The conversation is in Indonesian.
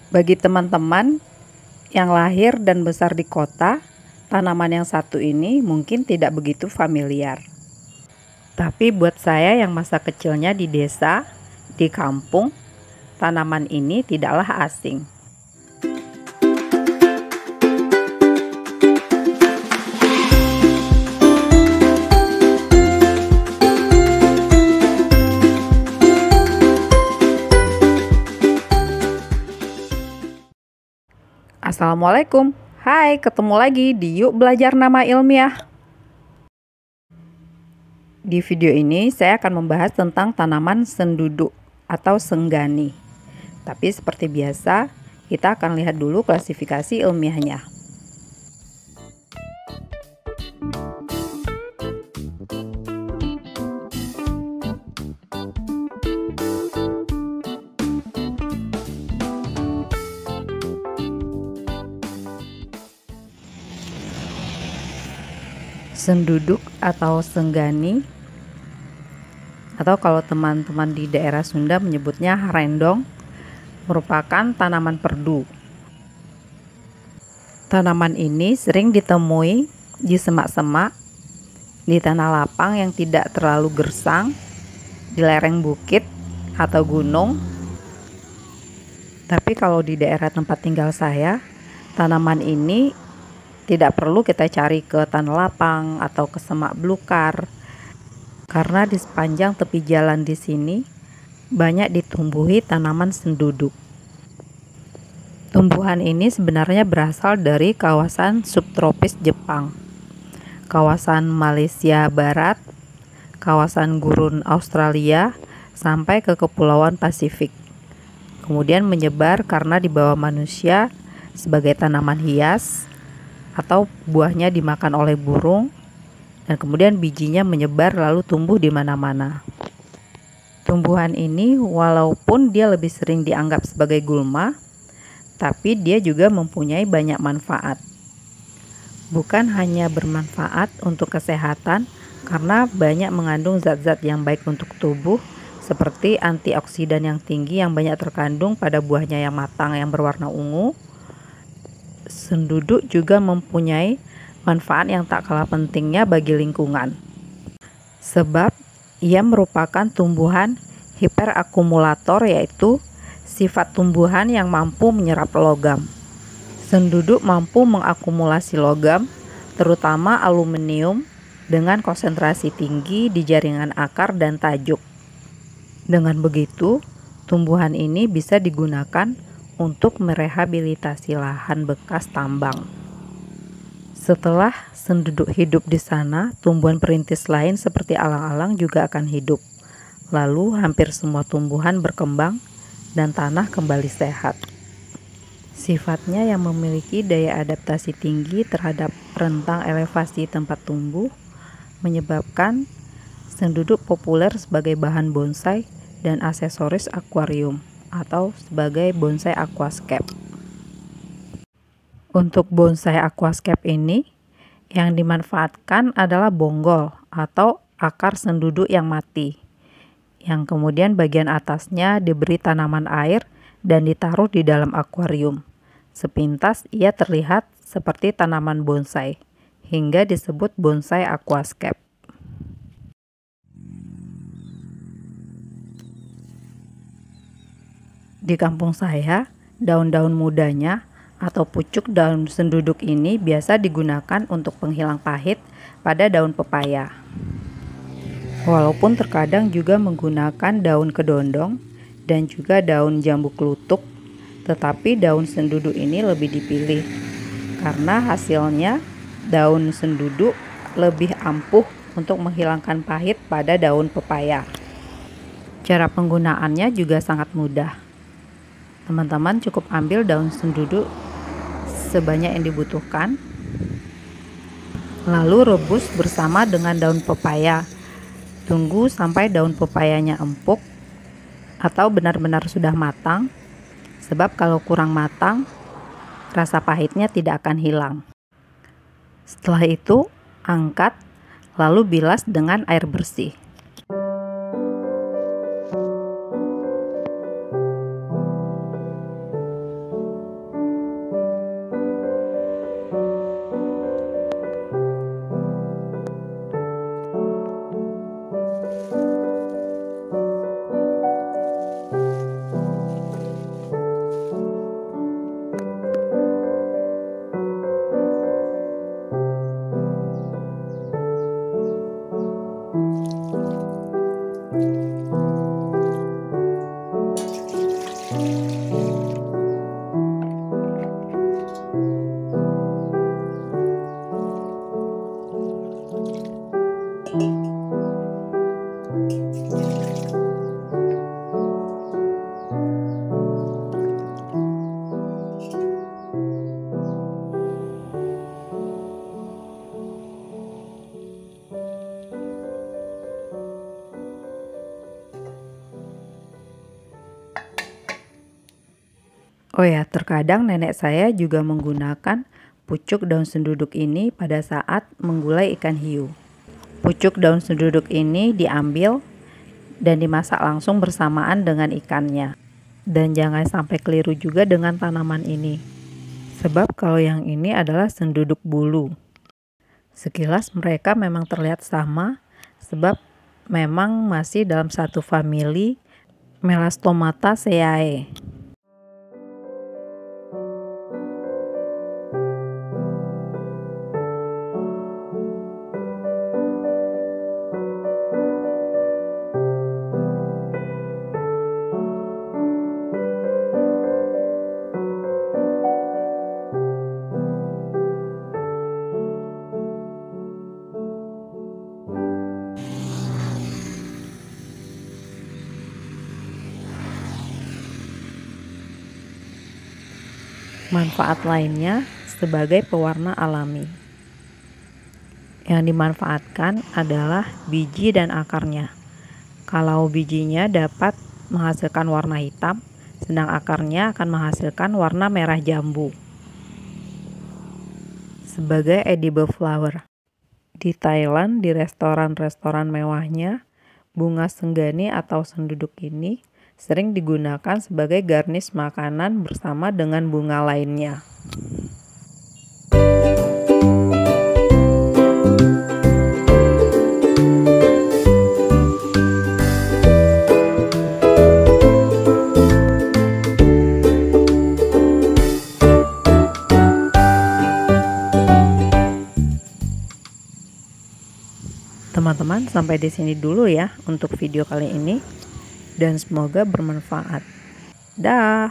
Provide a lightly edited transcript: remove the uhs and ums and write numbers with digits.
Bagi teman-teman yang lahir dan besar di kota, tanaman yang satu ini mungkin tidak begitu familiar. Tapi buat saya yang masa kecilnya di desa, di kampung, tanaman ini tidaklah asing. Assalamualaikum. Hai, ketemu lagi di Yuk Belajar Nama Ilmiah. Di video ini saya akan membahas tentang tanaman senduduk atau senggani. Tapi seperti biasa, kita akan lihat dulu klasifikasi ilmiahnya. Senduduk atau senggani, atau kalau teman-teman di daerah Sunda menyebutnya rendong, merupakan tanaman perdu. Tanaman ini sering ditemui di semak-semak, di tanah lapang yang tidak terlalu gersang, di lereng bukit atau gunung. Tapi kalau di daerah tempat tinggal saya, tanaman ini tidak perlu kita cari ke tanah lapang atau ke semak belukar, karena di sepanjang tepi jalan di sini banyak ditumbuhi tanaman senduduk. Tumbuhan ini sebenarnya berasal dari kawasan subtropis Jepang, kawasan Malaysia Barat, kawasan gurun Australia, sampai ke kepulauan Pasifik. Kemudian menyebar karena dibawa manusia sebagai tanaman hias, atau buahnya dimakan oleh burung, dan kemudian bijinya menyebar lalu tumbuh di mana-mana. Tumbuhan ini walaupun dia lebih sering dianggap sebagai gulma, tapi dia juga mempunyai banyak manfaat. Bukan hanya bermanfaat untuk kesehatan, karena banyak mengandung zat-zat yang baik untuk tubuh, seperti antioksidan yang tinggi yang banyak terkandung pada buahnya yang matang yang berwarna ungu. Senduduk juga mempunyai manfaat yang tak kalah pentingnya bagi lingkungan, sebab ia merupakan tumbuhan hiperakumulator, yaitu sifat tumbuhan yang mampu menyerap logam. Senduduk mampu mengakumulasi logam, terutama aluminium, dengan konsentrasi tinggi di jaringan akar dan tajuk. Dengan begitu, tumbuhan ini bisa digunakan untuk merehabilitasi lahan bekas tambang. Setelah senduduk hidup di sana, tumbuhan perintis lain seperti alang-alang juga akan hidup. Lalu hampir semua tumbuhan berkembang dan tanah kembali sehat. Sifatnya yang memiliki daya adaptasi tinggi terhadap rentang elevasi tempat tumbuh menyebabkan senduduk populer sebagai bahan bonsai dan aksesoris akuarium, atau sebagai bonsai aquascape. Untuk bonsai aquascape ini, yang dimanfaatkan adalah bonggol atau akar senduduk yang mati, yang kemudian bagian atasnya diberi tanaman air dan ditaruh di dalam akuarium. Sepintas ia terlihat seperti tanaman bonsai, hingga disebut bonsai aquascape. Di kampung saya, daun-daun mudanya atau pucuk daun senduduk ini biasa digunakan untuk penghilang pahit pada daun pepaya. Walaupun terkadang juga menggunakan daun kedondong dan juga daun jambu klutuk, tetapi daun senduduk ini lebih dipilih karena hasilnya daun senduduk lebih ampuh untuk menghilangkan pahit pada daun pepaya. Cara penggunaannya juga sangat mudah. Teman-teman cukup ambil daun senduduk sebanyak yang dibutuhkan, lalu rebus bersama dengan daun pepaya. Tunggu sampai daun pepayanya empuk atau benar-benar sudah matang, sebab kalau kurang matang, rasa pahitnya tidak akan hilang. Setelah itu, angkat, lalu bilas dengan air bersih. Oh ya, terkadang nenek saya juga menggunakan pucuk daun senduduk ini pada saat menggulai ikan hiu. Pucuk daun senduduk ini diambil dan dimasak langsung bersamaan dengan ikannya. Dan jangan sampai keliru juga dengan tanaman ini. Sebab kalau yang ini adalah senduduk bulu. Sekilas mereka memang terlihat sama, sebab memang masih dalam satu famili Melastomataceae. Manfaat lainnya sebagai pewarna alami. Yang dimanfaatkan adalah biji dan akarnya. Kalau bijinya dapat menghasilkan warna hitam, sedang akarnya akan menghasilkan warna merah jambu. Sebagai edible flower. Di Thailand, di restoran-restoran mewahnya, bunga senggani atau senduduk ini sering digunakan sebagai garnish makanan bersama dengan bunga lainnya. Teman-teman, sampai di sini dulu ya untuk video kali ini. Dan semoga bermanfaat. Dah.